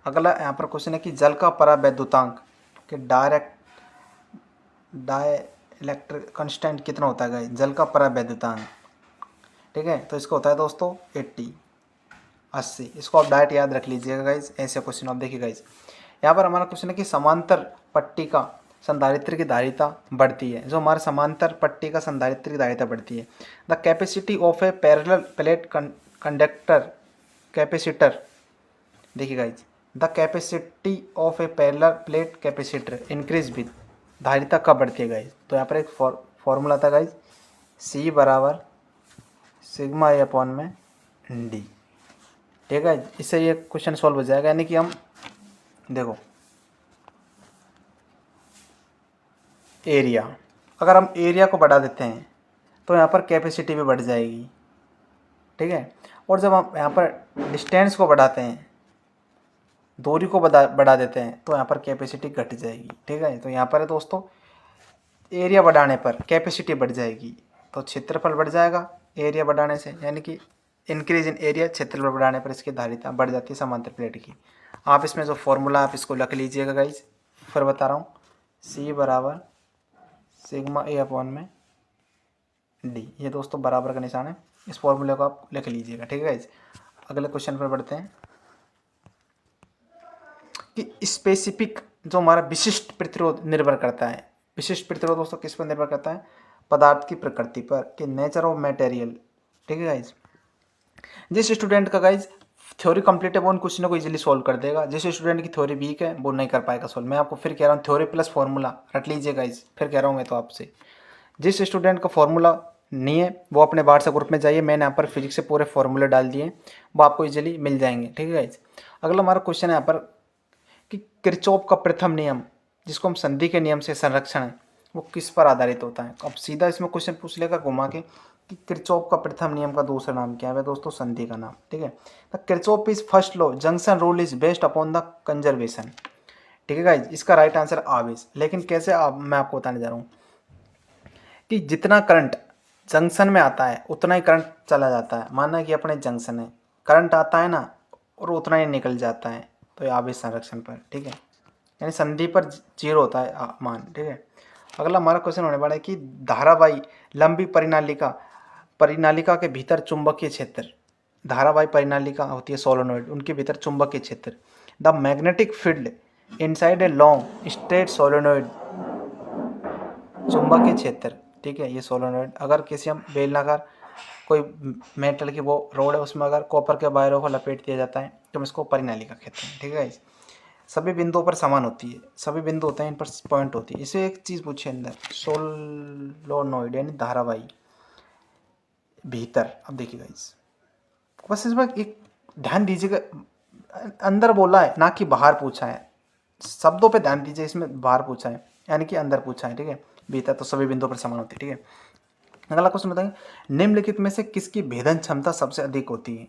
अगला यहाँ पर क्वेश्चन है कि जल का परावैद्युतांक कि डाइलेक्ट्रिक कांस्टेंट कितना होता है गाइस, जल का परावैद्युतांक। ठीक है, तो इसको होता है दोस्तों 80। इसको आप डायरेक्ट याद रख लीजिएगा गाइस, ऐसे क्वेश्चन आप देखिए गाइस। यहाँ पर हमारा क्वेश्चन है कि समांतर पट्टी का संधारित्र की धारिता बढ़ती है। जो हमारे समांतर पट्टी का संधारित्र की धारिता बढ़ती है, the capacity of a parallel plate conductor capacitor. देखिए guys, the capacity of a parallel plate capacitor increase with, धारिता कब बढ़ती है गाइज। तो यहाँ पर एक फॉर्मूला था गाइज, सी बराबर सिग्मा ए अपॉन में डी। ठीक है, इससे ये क्वेश्चन सॉल्व हो जाएगा। यानी कि हम देखो एरिया, अगर हम एरिया को बढ़ा देते हैं तो यहाँ पर कैपेसिटी भी बढ़ जाएगी। ठीक है, और जब हम यहाँ पर डिस्टेंस को बढ़ाते हैं, दूरी को बढ़ा देते हैं, तो यहाँ पर कैपेसिटी घट जाएगी। ठीक है, तो यहाँ पर है दोस्तों एरिया बढ़ाने पर कैपेसिटी बढ़ जाएगी, तो क्षेत्रफल बढ़ जाएगा एरिया बढ़ाने से, यानी कि इंक्रीज इन एरिया, क्षेत्रफल बढ़ाने पर इसकी धारिता बढ़ जाती है समांतर प्लेट की। आप इसमें जो फॉर्मूला आप इसको लिख लीजिएगा गाइज, फिर बता रहा हूँ, सी बराबर सिग्मा ए अपॉन में डी। ये दोस्तों बराबर का निशान है, इस फॉर्मूले को आप लिख लीजिएगा। ठीक है गाइज, अगले क्वेश्चन पर बढ़ते हैं कि स्पेसिफिक जो हमारा विशिष्ट प्रतिरोध निर्भर करता है। विशिष्ट प्रतिरोध दोस्तों किस पर निर्भर करता है, पदार्थ की प्रकृति पर, कि नेचर ऑफ मटेरियल। ठीक है गाइज, जिस स्टूडेंट का गाइज थ्योरी कंप्लीट है वो उन क्वेश्चनों को इजीली सॉल्व कर देगा, जिस स्टूडेंट की थ्योरी वीक है वो नहीं कर पाएगा सॉल्व। मैं आपको फिर कह रहा हूँ, थ्योरी प्लस फॉर्मूला रट लीजिए गाइज, फिर कह रहा हूँ मैं तो आपसे, जिस स्टूडेंट का फॉर्मूला नहीं है वो अपने व्हाट्सएप ग्रुप में जाइए, मैंने यहाँ पर फिजिक्स से पूरे फॉर्मूले डाल दिए, वो आपको इजीली मिल जाएंगे। ठीक है गाइज, अगला हमारा क्वेश्चन है यहाँ पर कि किरचॉफ का प्रथम नियम, जिसको हम संधि के नियम से संरक्षण है, वो किस पर आधारित होता है। अब सीधा इसमें क्वेश्चन पूछ लेगा घुमा के कि किरचॉफ का प्रथम नियम का दूसरा नाम क्या है दोस्तों, संधि का नाम। ठीक है, the Kirchhoff is first law junction rule is based upon the conservation. ठीक है गाइज, इसका राइट आंसर आवेश। लेकिन कैसे, मैं आपको बताने जा रहा हूँ कि जितना करंट जंक्शन में आता है उतना ही करंट चला जाता है। माना कि अपने जंक्शन है, करंट आता है ना, और उतना ही निकल जाता है, तो ये आवेश संरक्षण पर। ठीक है, यानी संधि पर जीरो होता है मान। ठीक है, अगला हमारा क्वेश्चन होने वाला है कि धारावाही लंबी परिनालिका के भीतर चुंबकीय क्षेत्र, धारावाही परिनालिका होती है सोलोनॉइड, उनके भीतर चुंबकीय क्षेत्र, the magnetic field inside a long straight solenoid, चुंबकीय क्षेत्र। ठीक है, ये सोलोनॉइड, अगर किसी हम बेलनाकार कोई मेटल की वो रोड है उसमें अगर कॉपर के वायरों को लपेट दिया जाता है तो हम इसको परिनालिका कहते हैं। ठीक है, सभी बिंदुओं पर समान होती है, सभी बिंदु होते हैं, इन पर पॉइंट होती है। इसे एक चीज़ पूछिए अंदर, सोलोनॉइड यानी धारावाही भीतर। अब देखिएगा इस बस इसमें एक ध्यान दीजिएगा, अंदर बोला है ना कि बाहर पूछा है, शब्दों पे ध्यान दीजिए, इसमें बाहर पूछा है यानी कि अंदर पूछा है। ठीक है, भीतर तो सभी बिंदुओं पर समान होती है। ठीक है, अगला क्वेश्चन बताएंगे निम्नलिखित में से किसकी भेदन क्षमता सबसे अधिक होती है।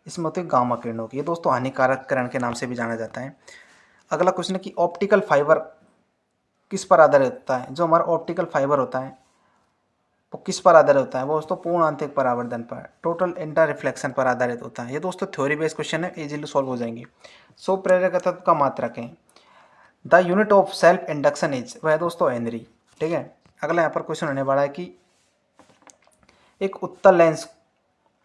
इसमें होती है गामा किरणों की, ये दोस्तों हानिकारक किरण के नाम से भी जाना जाता है। अगला क्वेश्चन है कि ऑप्टिकल फाइबर किस पर आधारित होता है। जो हमारा ऑप्टिकल फाइबर होता है वो किस पर आधारित होता है, वो दोस्तों पूर्ण आंतरिक परावर्तन पर, टोटल इंटर रिफ्लेक्शन पर आधारित होता है। ये दोस्तों थ्योरी बेस्ड क्वेश्चन है, इजीली सॉल्व हो जाएंगे। सो प्रेरक तत्व का मात्रक है, the unit of self induction is, वह दोस्तों हेनरी। ठीक है। अगला यहाँ पर क्वेश्चन होने वाला है कि एक उत्तल लेंस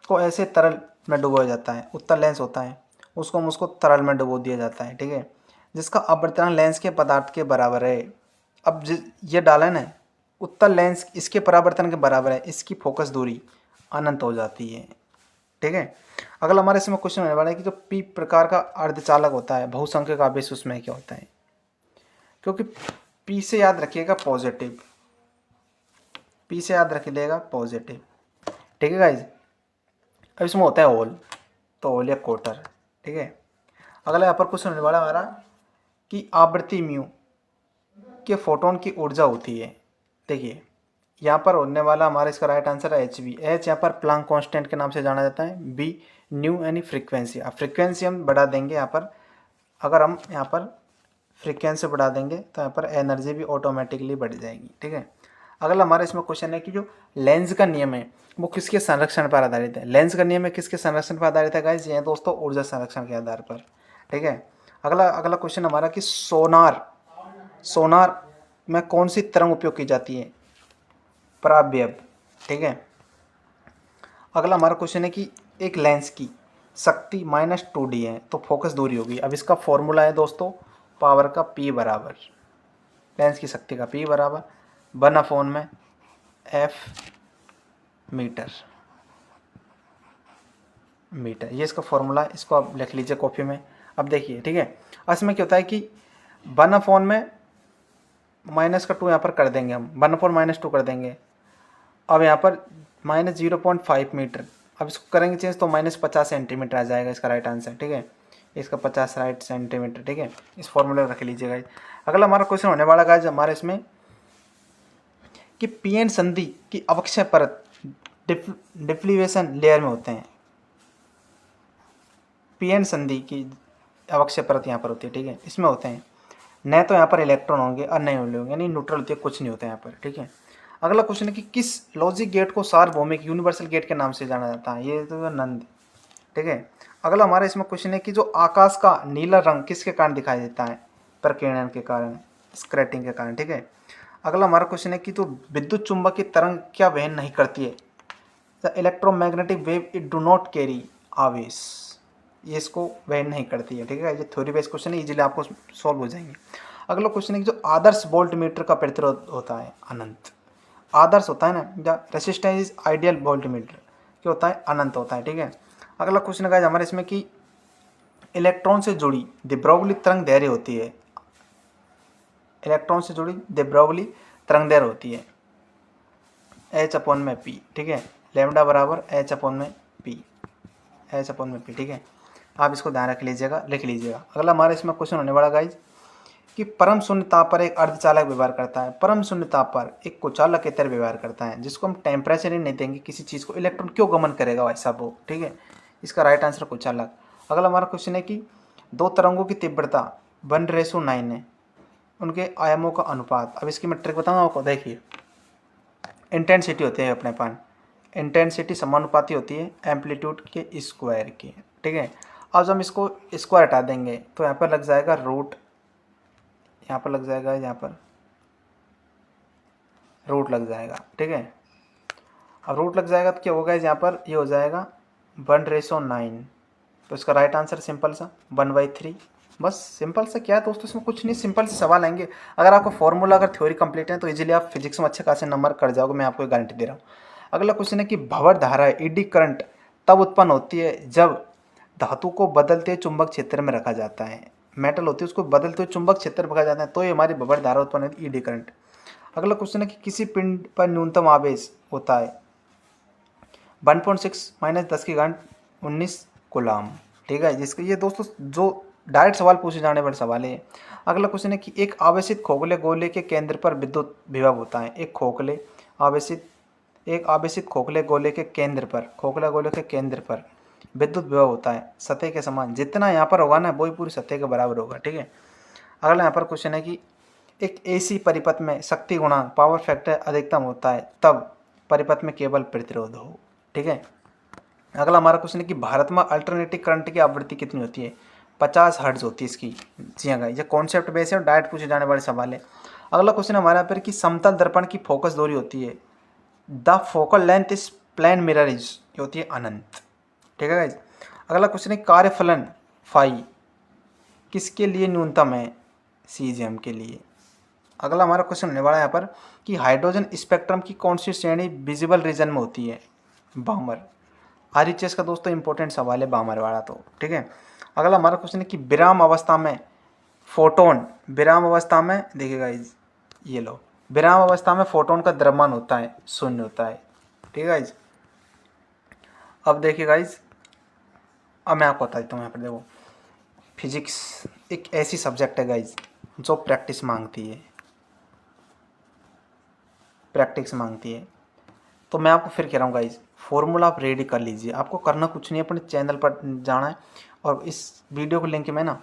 को ऐसे तरल में डुबोया जाता है, उत्तल लेंस होता है उसको तरल में डुबो दिया जाता है। ठीक है। जिसका अपवर्तन लेंस के पदार्थ के बराबर है। अब ये डाला है ना, उत्तल लेंस इसके परावर्तन के बराबर है, इसकी फोकस दूरी अनंत हो जाती है। ठीक है। अगला हमारे इसमें क्वेश्चन होने वाला है कि जो पी प्रकार का अर्धचालक होता है बहुसंख्यक आवेश उसमें क्या होता है, क्योंकि पी से याद रखिएगा पॉजिटिव, पी से याद रखिएगा पॉजिटिव। ठीक है गाइज। अब इसमें होता है होल, तो होल या क्वार्टर। ठीक है। अगला यहाँ पर क्वेश्चन होने वाला हमारा कि आवृत्ति म्यू के फोटोन की ऊर्जा होती है। देखिए यहाँ पर होने वाला हमारा इसका राइट आंसर है एच बी। एच यहाँ पर प्लांक कांस्टेंट के नाम से जाना जाता है। बी न्यू यानी फ्रीक्वेंसी। अब फ्रीक्वेंसी हम बढ़ा देंगे यहाँ पर, अगर हम यहाँ पर फ्रीक्वेंसी बढ़ा देंगे तो यहाँ पर एनर्जी भी ऑटोमेटिकली बढ़ जाएगी। ठीक है। अगला हमारा इसमें क्वेश्चन है कि जो लेंस का नियम है वो किसके संरक्षण पर आधारित है। लेंस का नियम है किसके संरक्षण पर आधारित है गाइस, ये दोस्तों ऊर्जा संरक्षण के आधार पर। ठीक है। अगला अगला क्वेश्चन हमारा कि सोनार में कौन सी तरंग उपयोग की जाती है, परावैव। ठीक है। अगला हमारा क्वेश्चन है कि एक लेंस की शक्ति -2D है तो फोकस दूरी होगी। अब इसका फॉर्मूला है दोस्तों पावर का P बराबर, लेंस की शक्ति का P बराबर 1/में F मीटर, ये इसका फॉर्मूला है, इसको आप लिख लीजिए कॉपी में। अब देखिए ठीक है, इसमें क्या होता है कि 1/में -2 यहाँ पर कर देंगे हम, 1/-2 कर देंगे। अब यहाँ पर -0.5 मीटर, अब इसको करेंगे चेंज तो -50 सेंटीमीटर आ जाएगा इसका राइट आंसर। ठीक है। इसका 50 राइट सेंटीमीटर। ठीक है। इस फॉर्मूले रख लीजिएगा। अगला हमारा क्वेश्चन होने वाला गाइस हमारे इसमें कि पीएन संधि की अवक्षय परत डिफ्लीवेशन लेयर में होते हैं। पीएन संधि की अवक्षय परत यहाँ पर होती है। ठीक है। इसमें होते हैं न तो यहाँ पर इलेक्ट्रॉन होंगे और नहीं होंगे, यानी न्यूट्रल होती है, कुछ नहीं होता है यहाँ पर। ठीक है। अगला क्वेश्चन है कि किस लॉजिक गेट को सार्वभौमिक यूनिवर्सल गेट के नाम से जाना जाता है, ये तो नंद। ठीक है। अगला हमारा इसमें क्वेश्चन है कि जो आकाश का नीला रंग किसके कारण दिखाई देता है, प्रकीर्णन के कारण, स्क्रैटिंग के कारण। ठीक है। अगला हमारा क्वेश्चन है कि तो विद्युत चुंबक की तरंग क्या वहन नहीं करती है, the electromagnetic wave it do not carry आवेश, ये इसको वहन नहीं करती है। ठीक है। ये थ्योरी बेस्ड क्वेश्चन है, इजीली आपको सॉल्व हो जाएंगे। अगला क्वेश्चन है कि जो आदर्श वोल्ट मीटर का प्रतिरोध होता है अनंत, आदर्श होता है ना, the resistance is ideal volt meter क्या होता है, अनंत होता है। ठीक है। अगला क्वेश्चन है हमारे इसमें कि इलेक्ट्रॉन से जुड़ी दे ब्रोगली तरंग दैर्घ्य होती है, इलेक्ट्रॉन से जुड़ी दे ब्रोगली तरंग दैर्घ्य होती है H/P। ठीक है। लैम्डा बराबर H/P, H/P। ठीक है। आप इसको ध्यान रख लीजिएगा, लिख लीजिएगा। अगला हमारे इसमें क्वेश्चन होने वाला गाइज कि परम शून्य ताप पर एक अर्धचालक व्यवहार करता है, परम शून्य ताप पर एक कुचालक की तरह व्यवहार करता है, जिसको हम टेम्परेचर ही नहीं देंगे किसी चीज़ को, इलेक्ट्रॉन क्यों गमन करेगा भाई साहब वो। ठीक है। इसका राइट आंसर कुचालक। अगला हमारा क्वेश्चन है कि दो तरंगों की तीव्रता 1:9 है, उनके आयामों का अनुपात। अब इसकी मैं ट्रिक बताऊँ आपको, देखिए इंटेंसिटी होती है अपने पास, इंटेंसिटी समानुपाती होती है एम्पलीट्यूड के स्क्वायर की। ठीक है। अब हम इसको स्क्वायर हटा देंगे तो यहाँ पर लग जाएगा रूट, यहाँ पर लग जाएगा, यहाँ पर रूट लग जाएगा। ठीक है। अब रूट लग जाएगा तो क्या होगा, यहाँ पर ये हो जाएगा 1:9, तो इसका राइट आंसर सिंपल सा 1/3। बस सिंपल सा क्या है दोस्तों, इसमें कुछ नहीं, सिंपल से सवाल आएंगे। अगर आपको फॉर्मूला अगर थ्योरी कंप्लीट है तो इजीली आप फिजिक्स में अच्छे खासे नंबर कर जाओगे, मैं आपको गारंटी दे रहा हूँ। अगला क्वेश्चन है कि भंवर धारा ईडी करंट तब उत्पन्न होती है जब धातु को बदलते चुंबक क्षेत्र में रखा जाता है, मेटल होती है उसको बदलते हुए चुंबक क्षेत्र में रखा जाता है, तो ये हमारी भंवर धारा उत्पन्न होती है, ईडी करंट। अगला क्वेश्चन है कि किसी पिंड पर न्यूनतम आवेश होता है 1.6 - 10⁻19 कूलम। ठीक है। जिसके ये दोस्तों जो डायरेक्ट सवाल पूछे जाने वाले सवाल है। अगला क्वेश्चन है कि एक आवेशित खोखले गोले के केंद्र पर विद्युत विभव होता है, एक आवेशित खोखले गोले के केंद्र पर, खोखला गोले के केंद्र पर विद्युत विभव होता है सतह के समान, जितना यहाँ पर होगा ना वही पूरी सतह के बराबर होगा। ठीक है। अगला यहाँ पर क्वेश्चन है कि एक एसी परिपथ में शक्ति गुणांक पावर फैक्टर अधिकतम होता है तब परिपथ में केवल प्रतिरोध हो। ठीक है। अगला हमारा क्वेश्चन है कि भारत में अल्टरनेटिंग करंट की आवृत्ति कितनी होती है, 50 हर्ट्ज होती है इसकी। जी हाँ गाइस, ये कॉन्सेप्ट बेस है और डायरेक्ट पूछे जाने वाले सवाल है। अगला क्वेश्चन हमारे यहाँ पर कि समतल दर्पण की फोकस दूरी होती है, the focal length is plane mirror is, ये होती है अनंत। ठीक है गाइज। अगला क्वेश्चन है कार्यफलन फाई किसके लिए न्यूनतम है, सीजीएम के लिए। अगला हमारा क्वेश्चन होने वाला है यहाँ पर कि हाइड्रोजन स्पेक्ट्रम की कौन सी श्रेणी विजिबल रीजन में होती है, बामर। आरएचएस का दोस्तों इंपॉर्टेंट सवाल है बामर वाला तो। ठीक है। अगला हमारा क्वेश्चन है कि विराम अवस्था में फोटोन, विराम अवस्था में देखिए गाइज, ये लो, विराम अवस्था में फोटोन का द्रव्यमान होता है, शून्य होता है। ठीक है गाइज। अब देखिए गाइज, अब मैं आपको बता देता हूँ यहाँ पर देखो, फिजिक्स एक ऐसी सब्जेक्ट है गाइज जो प्रैक्टिस मांगती है, प्रैक्टिस मांगती है। तो मैं आपको फिर कह रहा हूँ गाइज, फॉर्मूला आप रेडी कर लीजिए, आपको करना कुछ नहीं है, अपने चैनल पर जाना है और इस वीडियो को लिंक में ना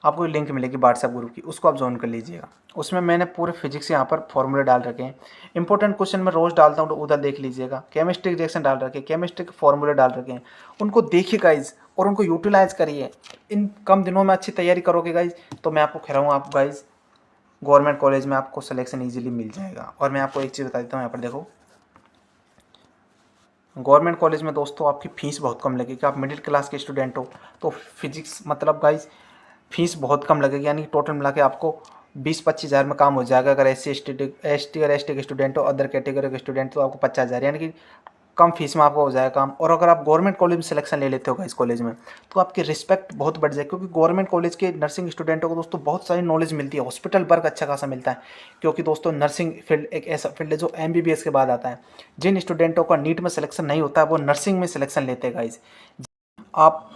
आपको लिंक मिलेगी व्हाट्सएप ग्रुप की, उसको आप ज्वाइन कर लीजिएगा। उसमें मैंने पूरे फिजिक्स यहाँ पर फॉर्मूले डाल रखे हैं, इंपॉर्टेंट क्वेश्चन मैं रोज़ डालता हूँ तो उधर देख लीजिएगा। केमिस्ट्री के रिएक्शन डाल रखे हैं, केमिस्ट्री के फॉर्मूले डाल रखे हैं, उनको देखिए गाइज और उनको यूटिलाइज करिए। इन कम दिनों में अच्छी तैयारी करोगे गाइज तो मैं आपको कह रहा हूँ, आप गाइज गवर्नमेंट कॉलेज में आपको सिलेक्शन ईजिली मिल जाएगा। और मैं आपको एक चीज़ बता देता हूँ, यहाँ पर देखो, गवर्नमेंट कॉलेज में दोस्तों आपकी फ़ीस बहुत कम लगेगी। आप मिडिल क्लास के स्टूडेंट हो तो फिजिक्स मतलब गाइज फीस बहुत कम लगेगी, यानी कि टोटल मिला के आपको 20-25 हज़ार में काम हो जाएगा। अगर एसटी और एसटी के स्टूडेंट हो, अदर कैटेगरी के स्टूडेंट तो आपको 50 हज़ार, यानी कि कम फीस में आपको हो जाएगा काम। और अगर आप गवर्नमेंट कॉलेज में सिलेक्शन ले लेते हो इस कॉलेज में तो आपकी रिस्पेक्ट बहुत बढ़ जाएगी, क्योंकि गवर्नमेंट कॉलेज के नर्सिंग स्टूडेंटों को दोस्तों बहुत सारी नॉलेज मिलती है, हॉस्पिटल वर्क अच्छा खासा मिलता है। क्योंकि दोस्तों नर्सिंग फील्ड एक ऐसा फील्ड है जो एमबीबीएस के बाद आता है। जिन स्टूडेंटों का नीट में सिलेक्शन नहीं होता है वो नर्सिंग में सिलेक्शन लेते हैं गाइज। आप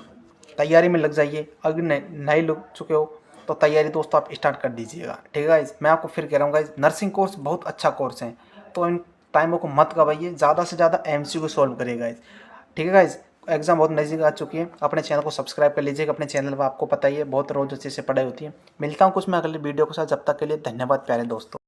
तैयारी में लग जाइए, अगर नहीं लग चुके हो तो तैयारी दोस्तों आप स्टार्ट कर दीजिएगा। ठीक है गाइज। मैं आपको फिर कह रहा हूँ गाइज, नर्सिंग कोर्स बहुत अच्छा कोर्स है, तो इन टाइमों को मत गवाइए, ज़्यादा से ज़्यादा एमसीक्यू सॉल्व करिए गाइज। ठीक है गाइज। एग्जाम बहुत नज़दीक आ चुकी है, अपने चैनल को सब्सक्राइब कर लीजिएगा। अपने चैनल पर आपको पता ही है बहुत रोज़ अच्छे से पढ़ाई होती है। मिलता हूँ कुछ मैं अगले वीडियो के साथ, जब तक के लिए धन्यवाद प्यारे दोस्तों।